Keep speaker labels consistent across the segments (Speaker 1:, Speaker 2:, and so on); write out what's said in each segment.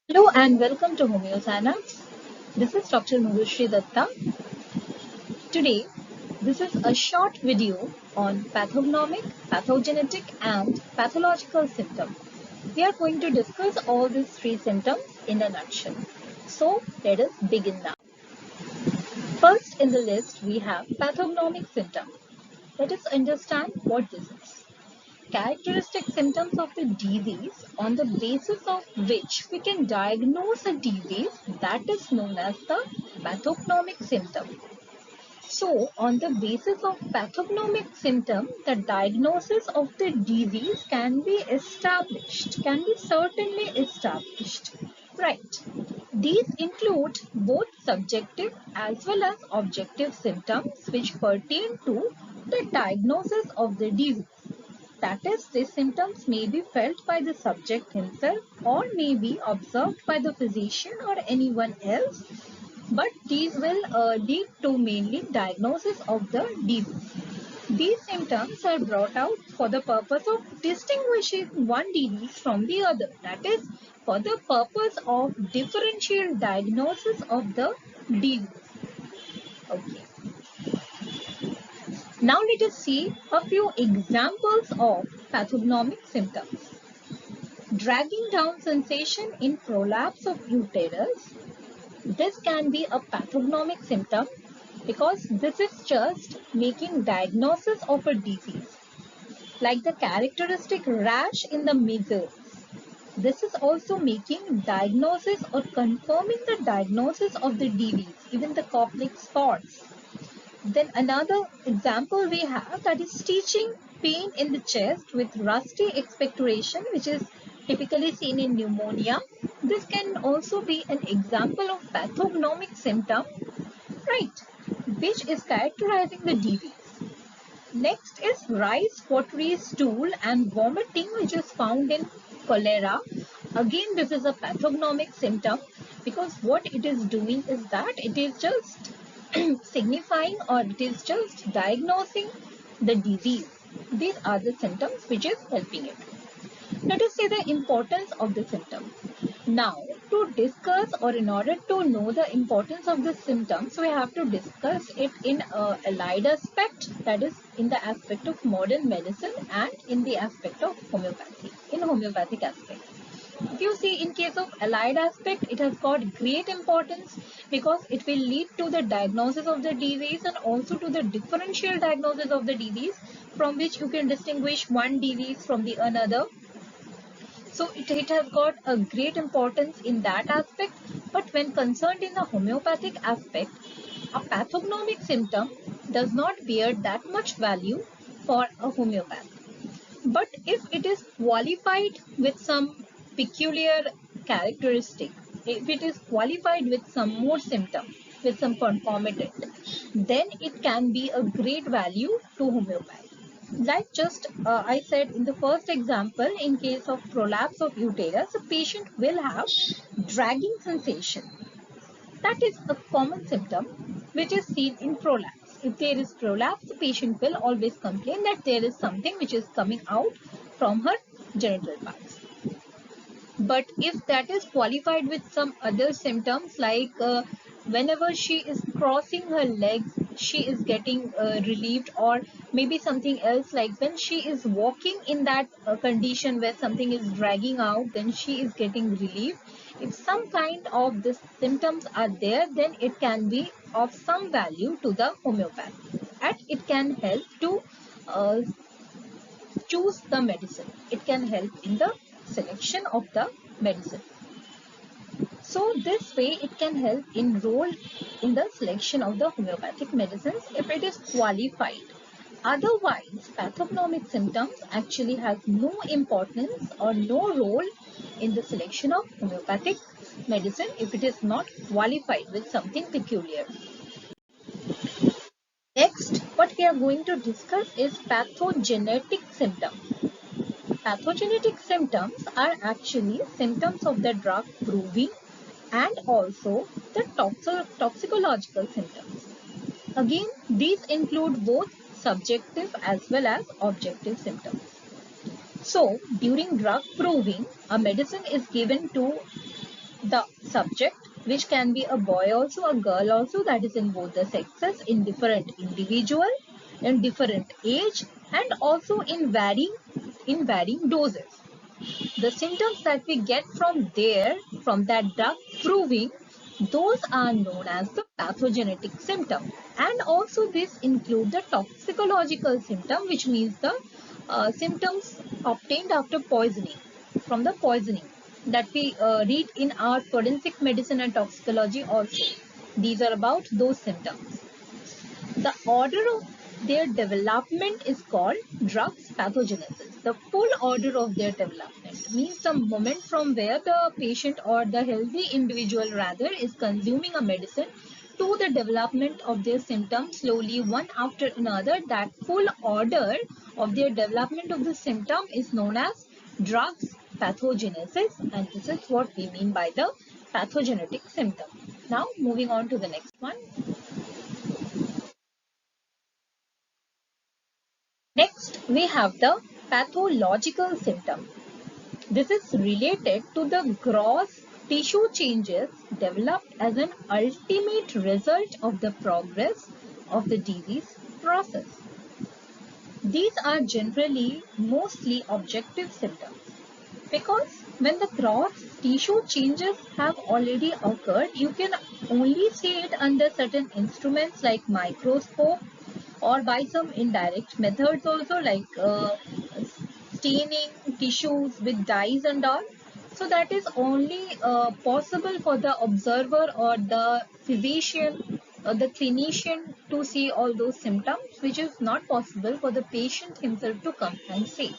Speaker 1: Hello and welcome to Homeosana. This is Dr. Nurushree Datta. Today, this is a short video on pathognomic, pathogenetic and pathological symptoms. We are going to discuss all these three symptoms in a nutshell. So, let us begin now. First in the list, we have pathognomic symptom. Let us understand what this is. Characteristic symptoms of the disease on the basis of which we can diagnose a disease that is known as the pathognomic symptom. So, on the basis of pathognomic symptom, the diagnosis of the disease can be established, can be certainly established. Right. These include both subjective as well as objective symptoms which pertain to the diagnosis of the disease. That is, these symptoms may be felt by the subject himself or may be observed by the physician or anyone else, but these will lead to mainly diagnosis of the disease. These symptoms are brought out for the purpose of distinguishing one disease from the other. That is, for the purpose of differential diagnosis of the disease. Okay. Now let us see a few examples of pathognomic symptoms. Dragging down sensation in prolapse of uterus. This can be a pathognomic symptom because this is just making diagnosis of a disease, like the characteristic rash in the measles. This is also making diagnosis or confirming the diagnosis of the disease, even the Koplik spots. Then another example we have, that is stitching pain in the chest with rusty expectoration, which is typically seen in pneumonia. This can also be an example of pathognomic symptom, right, which is characterizing the disease. Next is rice, watery stool and vomiting, which is found in cholera. Again, this is a pathognomic symptom because what it is doing is that it is just signifying or it is just diagnosing the disease. These are the symptoms which is helping it. Let us see the importance of the symptom. Now, to discuss or in order to know the importance of the symptoms, we have to discuss it in a allied aspect, that is in the aspect of modern medicine and in the aspect of homeopathy, in homeopathic aspect. If you see, in case of allied aspect, it has got great importance because it will lead to the diagnosis of the disease and also to the differential diagnosis of the disease, from which you can distinguish one disease from the another. So it has got a great importance in that aspect. But when concerned in the homeopathic aspect, a pathognomic symptom does not bear that much value for a homeopath. But if it is qualified with some peculiar characteristic, if it is qualified with some more symptom, with some concomitant, then it can be a great value to homeopathy. Like just I said in the first example, in case of prolapse of uterus, a patient will have dragging sensation. That is a common symptom which is seen in prolapse. If there is prolapse, the patient will always complain that there is something which is coming out from her genital parts. But if that is qualified with some other symptoms, like whenever she is crossing her legs, she is getting relieved, or maybe something else, like when she is walking in that condition where something is dragging out, then she is getting relieved. If some kind of these symptoms are there, then it can be of some value to the homeopath, and it can help to uh, choose the medicine. It can help in the selection of the medicine. So this way it can help enroll in the selection of the homeopathic medicines if it is qualified. Otherwise, pathognomic symptoms actually have no importance or no role in the selection of homeopathic medicine if it is not qualified with something peculiar. Next, what we are going to discuss is pathogenetic symptoms. Pathogenetic symptoms are actually symptoms of the drug proving and also the toxicological symptoms. Again, these include both subjective as well as objective symptoms. So, during drug proving, a medicine is given to the subject, which can be a boy also, a girl also, that is in both the sexes, in different individual, in different age, and also in varying doses. The symptoms that we get from there, from that drug proving, those are known as the pathogenic symptom. And also this include the toxicological symptom, which means the symptoms obtained after poisoning, from the poisoning that we read in our forensic medicine and toxicology also. These are about those symptoms. The order of their development is called drugs pathogenesis. The full order of their development means the moment from where the patient or the healthy individual rather is consuming a medicine to the development of their symptoms slowly one after another. That full order of their development of the symptom is known as drugs pathogenesis, and this is what we mean by the pathogenic symptom. Now moving on to the next one. Next, we have the pathological symptom. This is related to the gross tissue changes developed as an ultimate result of the progress of the disease process. These are generally mostly objective symptoms because when the gross tissue changes have already occurred, you can only see it under certain instruments like microscope or by some indirect methods also, like staining tissues with dyes and all. So that is only possible for the observer or the physician or the clinician to see all those symptoms, which is not possible for the patient himself to come and see.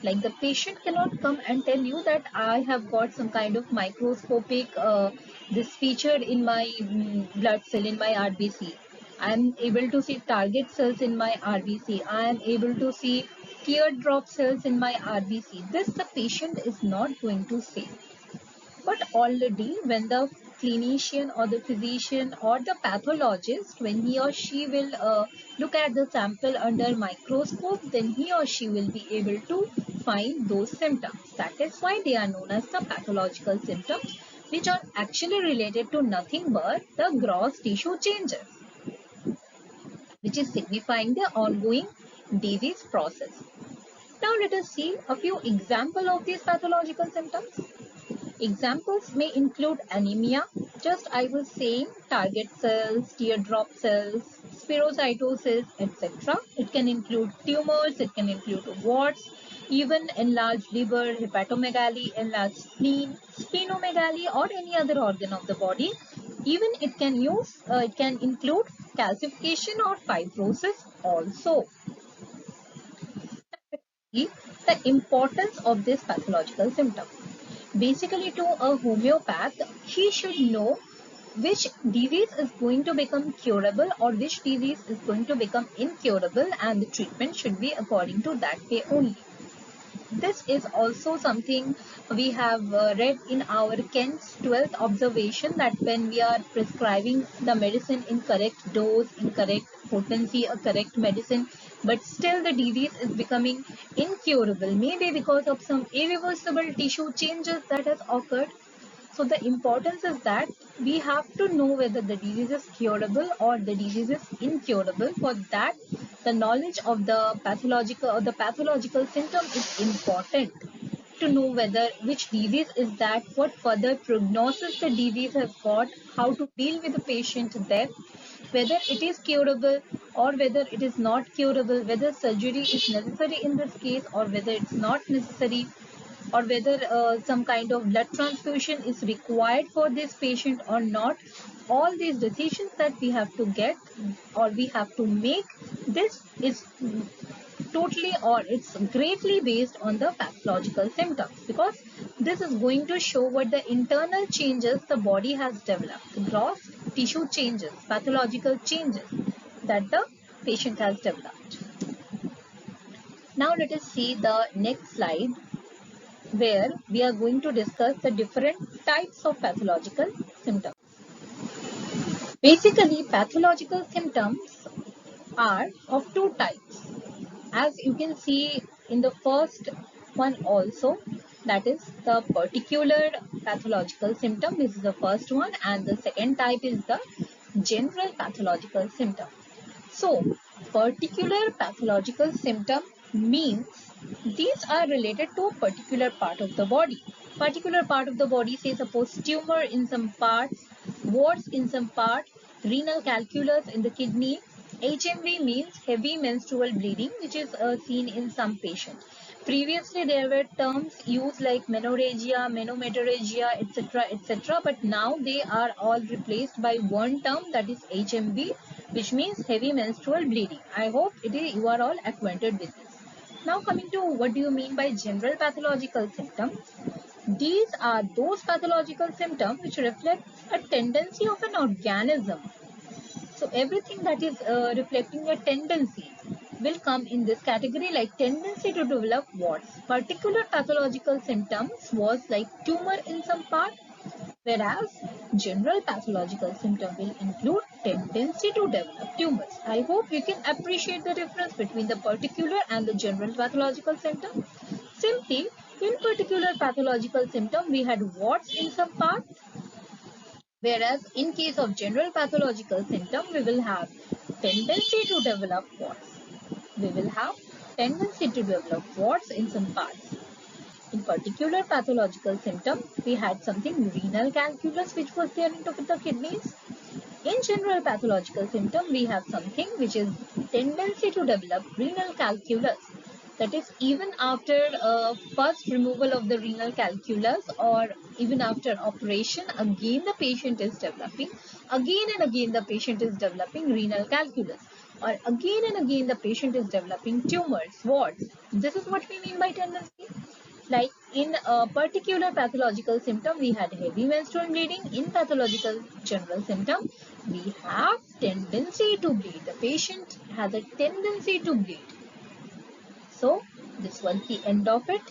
Speaker 1: Like the patient cannot come and tell you that I have got some kind of microscopic this feature in my blood cell, in my RBC. I am able to see target cells in my RBC. I am able to see teardrop cells in my RBC. This the patient is not going to say. But already when the clinician or the physician or the pathologist, when he or she will look at the sample under microscope, then he or she will be able to find those symptoms. That is why they are known as the pathological symptoms, which are actually related to nothing but the gross tissue changes, which is signifying the ongoing disease process. Now let us see a few examples of these pathological symptoms. Examples may include anemia, just I was saying, target cells, teardrop cells, spherocytosis, etc. It can include tumors, it can include warts, even enlarged liver, hepatomegaly, enlarged spleen, splenomegaly, or any other organ of the body. Even it can include calcification or fibrosis also. The importance of this pathological symptom. Basically, to a homeopath, he should know which disease is going to become curable or which disease is going to become incurable, and the treatment should be according to that way only. This is also something we have read in our Kent's 12th observation, that when we are prescribing the medicine in correct dose, in correct potency, a correct medicine, but still the disease is becoming incurable, maybe because of some irreversible tissue changes that has occurred. So the importance is that we have to know whether the disease is curable or the disease is incurable. For that, the knowledge of the pathological symptom is important, to know whether which disease is that, what further prognosis the disease has got, how to deal with the patient there, whether it is curable or whether it is not curable, whether surgery is necessary in this case or whether it's not necessary, or whether some kind of blood transfusion is required for this patient or not. All these decisions that we have to get or we have to make, this is totally or it's greatly based on the pathological symptoms, because this is going to show what the internal changes the body has developed, gross tissue changes, pathological changes that the patient has developed. Now let us see the next slide, where we are going to discuss the different types of pathological symptoms. Basically, pathological symptoms are of two types. As you can see in the first one also, that is the particular pathological symptom. This is the first one, and the second type is the general pathological symptom. So, particular pathological symptom means these are related to a particular part of the body. Particular part of the body, say suppose tumor in some parts, warts in some part, renal calculus in the kidney. HMB means heavy menstrual bleeding, which is seen in some patients. Previously, there were terms used like menorrhagia, menometorrhagia, etc., but now they are all replaced by one term, that is HMB, which means heavy menstrual bleeding. I hope you are all acquainted with this. Now coming to what do you mean by general pathological symptoms? These are those pathological symptoms which reflect a tendency of an organism. So everything that is reflecting a tendency will come in this category, like tendency to develop warts. Particular pathological symptoms was like tumor in some part, whereas general pathological symptom will include tendency to develop tumors. I hope you can appreciate the difference between the particular and the general pathological symptom. Simply, in particular pathological symptom, we had warts in some parts, whereas in case of general pathological symptom, we will have tendency to develop warts. We will have tendency to develop warts in some parts. In particular pathological symptom, we had something renal calculus which was there into the kidneys. In general pathological symptom, we have something which is tendency to develop renal calculus. That is, even after first removal of the renal calculus or even after operation, again the patient is developing, again and again the patient is developing renal calculus, or again and again the patient is developing tumors, warts. This is what we mean by tendency. Like in a particular pathological symptom, we had heavy menstrual bleeding. In pathological general symptom, we have tendency to bleed. The patient has a tendency to bleed. So this was the end of it.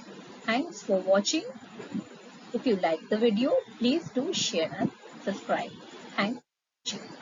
Speaker 1: Thanks for watching. If you like the video, please do share and subscribe. Thanks for watching.